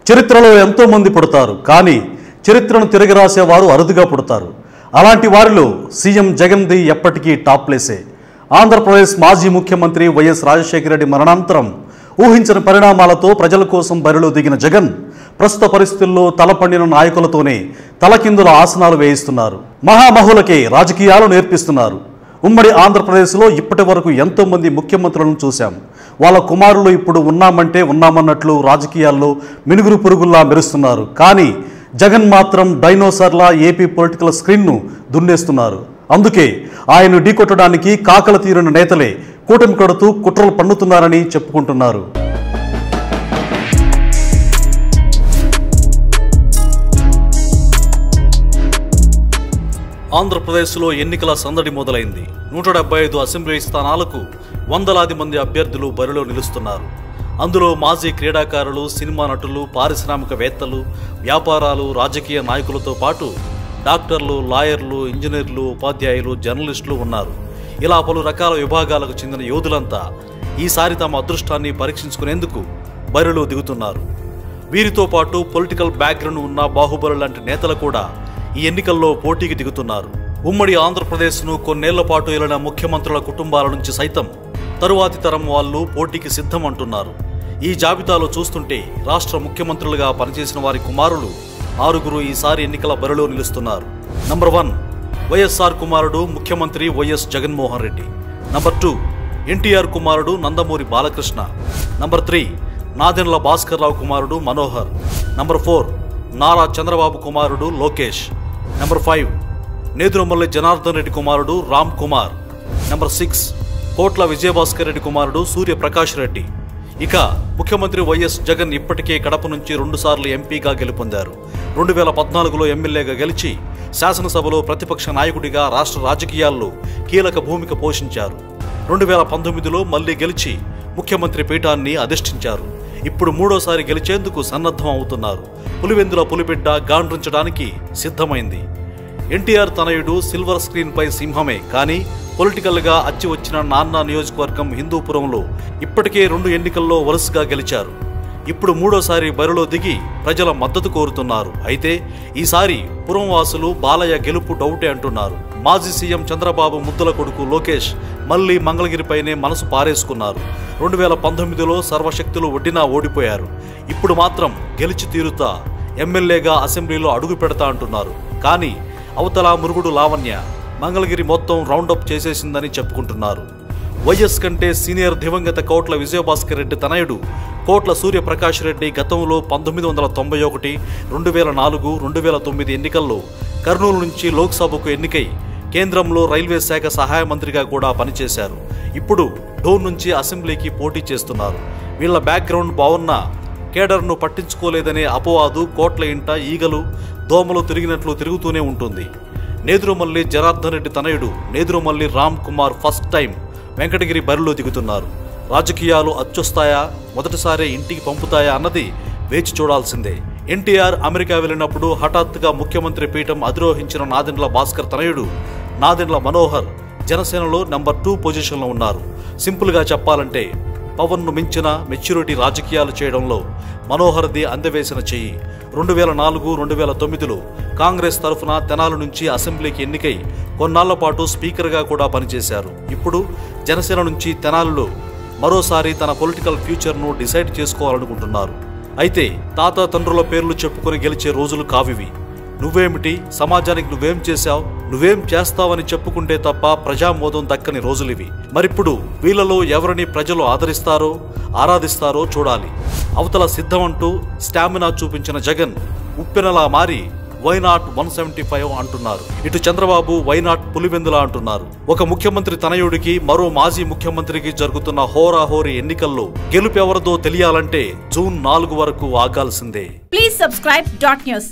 చరిత్రలో ఎంతో మంది పుడతారు, కానీ చరిత్రను తిరిగి రాసేవారు అరుదుగా పుడతారు. అలాంటి వారిలో సీఎం జగన్ది ఎప్పటికీ టాప్ ప్లేసే. ఆంధ్రప్రదేశ్ మాజీ ముఖ్యమంత్రి వైఎస్ రాజశేఖర రెడ్డి మరణానంతరం ఊహించిన పరిణామాలతో ప్రజల కోసం బరిలో దిగిన జగన్ ప్రస్తుత పరిస్థితుల్లో తలపండిన నాయకులతోనే తలకిందుల ఆసనాలు వేయిస్తున్నారు. మహామహులకే రాజకీయాలు నేర్పిస్తున్నారు. ఉమ్మడి ఆంధ్రప్రదేశ్లో ఇప్పటి వరకు ఎంతో మంది ముఖ్యమంత్రులను చూశాం. వాళ్ళ కుమారులు ఇప్పుడు ఉన్నామంటే ఉన్నామన్నట్లు రాజకీయాల్లో మినుగురు పురుగుల్లా మెరుస్తున్నారు. కానీ జగన్ మాత్రం డైనోసార్లా ఏపీ పొలిటికల్ స్క్రీన్ను దున్నేస్తున్నారు. అందుకే ఆయన ఢీకొట్టడానికి కాకల తీరిన నేతలే కూటమి కడుతూ కుట్రలు పన్నుతున్నారని చెప్పుకుంటున్నారు. ఆంధ్రప్రదేశ్లో ఎన్నికల సందడి మొదలైంది. 175 అసెంబ్లీ స్థానాలకు వందలాది మంది అభ్యర్థులు బరిలో నిలుస్తున్నారు. అందులో మాజీ క్రీడాకారులు, సినిమా నటులు, పారిశ్రామికవేత్తలు, వ్యాపారాలు, రాజకీయ నాయకులతో పాటు డాక్టర్లు, లాయర్లు, ఇంజనీర్లు, ఉపాధ్యాయులు, జర్నలిస్టులు ఉన్నారు. ఇలా పలు రకాల విభాగాలకు చెందిన యోధులంతా ఈసారి తమ అదృష్టాన్ని పరీక్షించుకునేందుకు బరిలో దిగుతున్నారు. వీరితో పాటు పొలిటికల్ బ్యాక్గ్రౌండ్ ఉన్న బాహుబలి లాంటి నేతలు కూడా ఈ ఎన్నికల్లో పోటీకి దిగుతున్నారు. ఉమ్మడి ఆంధ్రప్రదేశ్ను కొన్నేళ్ల పాటు ఏలిన ముఖ్యమంత్రుల కుటుంబాల నుంచి సైతం తరువాతి తరం వాళ్ళు పోటీకి సిద్ధం అంటున్నారు. ఈ జాబితాలో చూస్తుంటే రాష్ట్ర ముఖ్యమంత్రులుగా పనిచేసిన వారి కుమారులు 6 ఈసారి ఎన్నికల బరిలో నిలుస్తున్నారు. నంబర్ 1 వైఎస్ఆర్ కుమారుడు ముఖ్యమంత్రి వైఎస్ జగన్మోహన్ రెడ్డి. నంబర్ 2 ఎన్టీఆర్ కుమారుడు నందమూరి బాలకృష్ణ. నంబర్ 3 నాదెండ్ల భాస్కర్రావు కుమారుడు మనోహర్. నంబర్ 4 నారా చంద్రబాబు కుమారుడు లోకేష్. నంబర్ 5 నేదురుమల్లి జనార్దన్ రెడ్డి కుమారుడు రామ్ కుమార్. నంబర్ 6 కోట్ల విజయభాస్కర్ రెడ్డి కుమారుడు సూర్యప్రకాష్ రెడ్డి. ఇక ముఖ్యమంత్రి వైఎస్ జగన్ ఇప్పటికే కడప నుంచి 2 సార్లు ఎంపీగా గెలుపొందారు. 2014లో ఎమ్మెల్యేగా గెలిచి శాసనసభలో ప్రతిపక్ష నాయకుడిగా రాష్ట్ర రాజకీయాల్లో కీలక భూమిక పోషించారు. 2019లో మళ్లీ గెలిచి ముఖ్యమంత్రి పీఠాన్ని అధిష్ఠించారు. ఇప్పుడు 3వసారి గెలిచేందుకు సన్నద్ధం అవుతున్నారు. పులివెందుల పులిబిడ్డ గాండ్రించడానికి సిద్ధమైంది. ఎన్టీఆర్ తనయుడు సిల్వర్ స్క్రీన్ పై సింహమే, కానీ పొలిటికల్ గా అచ్చి వచ్చిన నాన్న నియోజకవర్గం హిందూపురంలో ఇప్పటికే 2 ఎన్నికల్లో వరుసగా గెలిచారు. ఇప్పుడు 3వసారి బరిలో దిగి ప్రజల మద్దతు కోరుతున్నారు. అయితే ఈసారి పురంవాసులు బాలయ్య గెలుపు డౌటే అంటున్నారు. మాజీ సీఎం చంద్రబాబు ముద్దుల కొడుకు లోకేష్ మళ్లీ మంగళగిరిపైనే మనసు పారేసుకున్నారు. 2019లో సర్వశక్తులు ఒడ్డినా ఓడిపోయారు. ఇప్పుడు మాత్రం గెలిచి తీరుతా ఎమ్మెల్యేగా అసెంబ్లీలో అడుగు పెడతా అంటున్నారు. కానీ అవతల మురుగుడు లావణ్య మంగళగిరి మొత్తం రౌండప్ చేసేసిందని చెప్పుకుంటున్నారు. వైఎస్ కంటే సీనియర్ దివంగత కోట్ల విజయభాస్కర్ రెడ్డి తనయుడు కోట్ల సూర్యప్రకాష్ రెడ్డి గతంలో 1991, 2004, 2009 ఎన్నికల్లో కర్నూలు నుంచి లోక్సభకు ఎన్నికై కేంద్రంలో రైల్వే శాఖ సహాయ మంత్రిగా కూడా పనిచేశారు. ఇప్పుడు డోన్ నుంచి అసెంబ్లీకి పోటీ చేస్తున్నారు. వీళ్ల బ్యాక్గ్రౌండ్ బాగున్నా కేడర్ను పట్టించుకోలేదనే అపవాదు కోట్ల ఇంట ఈగలు, దోమలు తిరిగినట్లు తిరుగుతూనే ఉంటుంది. నేదురుమల్లి జనార్దన్ రెడ్డి తనయుడు నేదురుమల్లి రామ్ కుమార్ ఫస్ట్ టైం వెంకటగిరి బరిలో దిగుతున్నారు. రాజకీయాలు అచ్చొస్తాయా, మొదటిసారే ఇంటికి పంపుతాయా అన్నది వేచి చూడాల్సిందే. ఎన్టీఆర్ అమెరికా వెళ్ళినప్పుడు హఠాత్తుగా ముఖ్యమంత్రి పీఠం అధిరోహించిన నాదెండ్ల భాస్కర్ తనయుడు నాదెండ్ల మనోహర్ జనసేనలో నంబర్ 2 పొజిషన్లో ఉన్నారు. సింపుల్గా చెప్పాలంటే పవన్ను మించిన మెచ్యూరిటీ రాజకీయాలు చేయడంలో మనోహర్ది అందవేసిన చెయ్యి. 2004, 2009లో కాంగ్రెస్ తరఫున తెనాలి నుంచి అసెంబ్లీకి ఎన్నికై కొన్నాళ్ల పాటు స్పీకర్గా కూడా పనిచేశారు. ఇప్పుడు జనసేన నుంచి తెనాలిలో మరోసారి తన పొలిటికల్ ఫ్యూచర్ను డిసైడ్ చేసుకోవాలనుకుంటున్నారు. అయితే తాత తండ్రుల పేర్లు చెప్పుకొని గెలిచే రోజులు కావివి. నువ్వేమిటి, సమాజానికి నువ్వేం చేశావు, నువ్వేం చేస్తావని చెప్పుకుంటే తప్ప ప్రజామోదం దక్కని రోజులివి. మరిప్పుడు వీళ్ళలో ఎవరిని ప్రజలు ఆదరిస్తారో, ఆరాధిస్తారో చూడాలి. అవతల సిద్ధమంటూ స్టామినా చూపించిన జగన్ ఉప్పెనలా మారి వైనాట్ 175 అంటున్నారు. ఇటు చంద్రబాబు వైనాట్ పులివెందులా అంటున్నారు. ఒక ముఖ్యమంత్రి తనయుడికి మరో మాజీ ముఖ్యమంత్రికి జరుగుతున్న హోరాహోరీ ఎన్నికల్లో గెలుపెవరదో తెలియాలంటే జూన్ 4 వరకు ఆగాల్సిందే. Please subscribe .news.